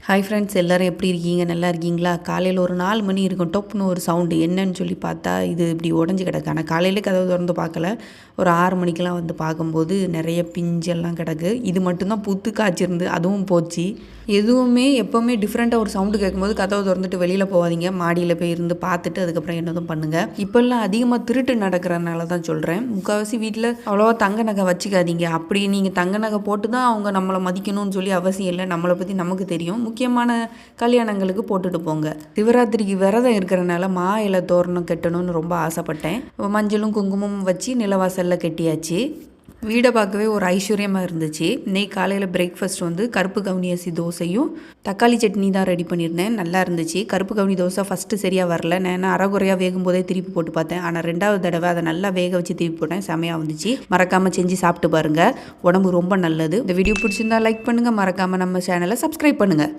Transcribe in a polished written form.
Hi friends, எல்லோரும் எப்படி இருக்கீங்க? நல்லா இருக்கீங்களா? காலையில் ஒரு 4 மணி இருக்கும். டொப்புன்னு ஒரு சவுண்டு என்னன்னு சொல்லி பார்த்தா இது இப்படி உடஞ்சி கிடக்கு. ஆனால் காலையிலே கதவு திறந்து பார்க்கல. ஒரு 6 மணிக்கெலாம் வந்து பார்க்கும்போது நிறைய பிஞ்செல்லாம் கிடக்கு. இது மட்டும்தான் புத்து காய்ச்சிருந்து அதுவும் போச்சு. எதுவுமே எப்போவுமே டிஃப்ரெண்ட்டாக ஒரு சவுண்டு கேட்கும்போது கதவை திறந்துட்டு வெளியில் போகாதீங்க. மாடியில் போய் இருந்து பார்த்துட்டு அதுக்கப்புறம் என்னதும் பண்ணுங்கள். இப்போல்லாம் அதிகமாக திருட்டு நடக்கிறனால தான் சொல்கிறேன். முக்கால்வாசி வீட்டில் அவ்வளோவா தங்க நகை வச்சுக்காதீங்க. அப்படி நீங்கள் தங்க நகை போட்டு தான் அவங்க நம்மளை மதிக்கணும்னு சொல்லி அவசியம் இல்லை. நம்மளை பற்றி நமக்கு தெரியும். முக்கியமான கல்யாணங்களுக்கு போட்டுட்டு போங்க. சிவராத்திரிக்கு விரதம் இருக்கிறனால மா இலை தோரணம் கட்டணும்னு ரொம்ப ஆசைப்பட்டேன். மஞ்சளும் குங்குமமும் வச்சு நிலவாசலில் கட்டியாச்சு. வீடை பார்க்கவே ஒரு ஐஸ்வர்யமாக இருந்துச்சு. இன்னைக்கு காலையில் பிரேக்ஃபாஸ்ட் வந்து கருப்பு கவுனி அரிசி தோசையும் தக்காளி சட்னி தான் ரெடி பண்ணியிருந்தேன். நல்லா இருந்துச்சு. கருப்பு கவுனி தோசை ஃபஸ்ட்டு சரியாக வரல. நான் அரைகுறையாக வேகும் போதே திருப்பி போட்டு பார்த்தேன். ஆனால் 2வது தடவை அதை நல்லா வேக வச்சு திருப்பி போட்டேன். செமையாக வந்துச்சு. மறக்காமல் செஞ்சு சாப்பிட்டு பாருங்கள். உடம்பு ரொம்ப நல்லது. இந்த வீடியோ பிடிச்சிருந்தா லைக் பண்ணுங்கள். மறக்காமல் நம்ம சேனலை சப்ஸ்கிரைப் பண்ணுங்கள்.